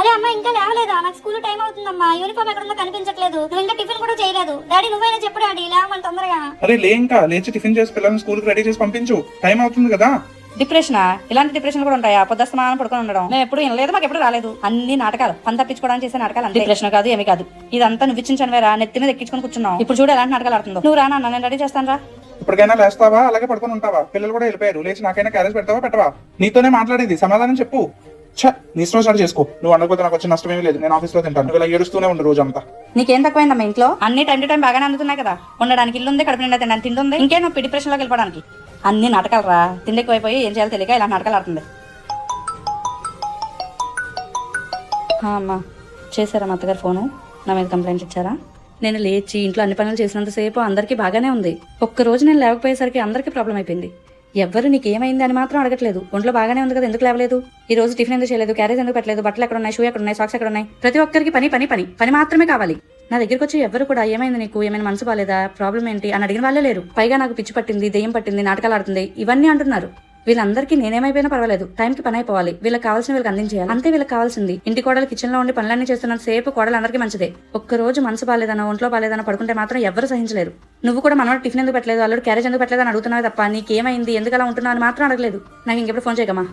అరే అమ్మా ఇంకా లేవలేదా? నాకు స్కూల్ టైం అవుతుందమ్మా. యూనిఫామ్ ఎక్కడుందో కనిపించట్లేదు. నువ్వు ఇంకా టిఫిన్ కూడా చేయలేదు. డాడీ నువ్వైనా చెప్పు డాడీ, లేవమని తొందరగా. అరే ఇంకా లేచి టిఫిన్ చేసి పిల్లల్ని స్కూల్ కి రెడీ చేసి పంపించు, టైం అవుతుంది కదా. డిప్రెషనా? ఇలాంటి డిప్రెషన్ కూడా ఉంటాయా? పొద్దుస్తమానం పడుకొని ఉండడం మేము ఎప్పుడు వినలేదు, మాకు ఎప్పుడు రాలేదు. అన్ని నాటకాలు, పని తప్పించుకోవడానికి చేసే నాటకాలు. అంతే. డిప్రెషన్ కాదు ఏమి కాదు, ఇదంతా నువ్వు ఇచ్చిన వేరా నెత్తి మీద ఎక్కించుకొని కూర్చున్నావు. ఇప్పుడు చూడు ఎలాంటి నాటకాలు ఆడుతుందో. నువ్వు రానా, నేను రెడీ చేస్తాను రా. ఇప్పటికైనా లేస్తావా అలాగే పడుకొని ఉంటావా? పిల్లలు కూడా వెళ్ళిపోయారు, లేచి నాకైనా క్యారేజ్ పెడతావా పెట్టవా? నీతోనే మాట్లాడేది, సమాధానం చెప్పు. నీ ఇష్టం స్టార్ట్ చేసుకో. నువ్వు అనకపోతే నాకు వచ్చే నష్టం ఏమీ లేదు, నేను ఆఫీస్ లో తింటాను. నువ్వు ఇలా ఏడుస్తూనే ఉండు రోజంతా. నీకేం తక్కువైందమ్మా ఇంట్లో? అన్ని టైం టు టైం బాగానే అందుతున్నాయి కదా. ఉండడానికి ఇల్లు ఉంది, కడుపు నిండా తినడానికి తిండి ఉంది. ఇంకే నువ్వు డిప్రెషన్ లోకి వెళ్ళడానికి అన్ని నాటకాలు రా. తిండి ఎక్కువైపోయి ఏం చేయాలో తెలియక ఇలా నాటకాలు ఆడుతుంది. అమ్మా చేశారా మా అత్తగారు ఫోను? నా మీద కంప్లైంట్ ఇచ్చారా? నేను లేచి ఇంట్లో అన్ని పనులు చేసినంతసేపు అందరికీ బాగానే ఉంది. ఒక్కరోజు నేను లేకపోయేసరికి అందరికీ ప్రాబ్లం అయిపోయింది. ఎవ్వరు నీకేమైంది అని మాత్రం అడగట్లేదు. ఒంట్లో బాగానే ఉంది కదా, ఎందుకు లేవలేదు? ఈ రోజు టిఫిన్ ఎందుకు చేయలేదు, క్యారేజ్ ఎందుకు పెట్టలేదు, బట్టలు ఎక్కడ ఉన్నాయి, షూ ఎక్కడ ఉన్నాయి, సాక్స్ ఎక్కడ ఉన్నాయి? ప్రతి ఒక్కరికి పని పని పని పని మాత్రమే కావాలి. నా దగ్గరికి వచ్చి ఎవరు కూడా ఏమైంది నీకు, ఏమైనా మనసు బాలేదా, ప్రాబ్లం ఏంటి అని అడిగిన వాళ్ళే లేరు. పైగా నాకు పిచ్చి పట్టింది, దెయ్యం పట్టింది, నాటకాలు ఆడుతుంది, ఇవన్నీ అంటున్నారు. వీళ్ళందరికీ నేనేమైపోయినా పర్వాలేదు, టైంకి పని అయిపోవాలి, వీళ్ళకి కావాల్సిన వీళ్ళకి అందించేయాలి, అంతే వీళ్ళకి కావాల్సింది. ఇంటి కోడలు కిచెన్ లో ఉండి పనులన్నీ చేస్తున్నంత సేపు కోడలు అందరికీ మంచిదే. ఒక్క రోజు మనసు బాలేదనో ఒంట్లో బాలేదనో పడుకుంటే మాత్రం ఎవరు సహించలేరు. నువ్వు కూడా మనోడు టిఫిన్ ఎందుకు పెట్టలేదు, అల్లుడు క్యారేజ్ ఎందుకు పెట్టలేదు అని అడుగుతున్నావు తప్ప నీకేమైంది, ఎందుకు అలా ఉంటున్నావు అని మాత్రం అడగలేదు. నాకు ఇంకెప్పుడు ఫోన్ చేయకమ్మా.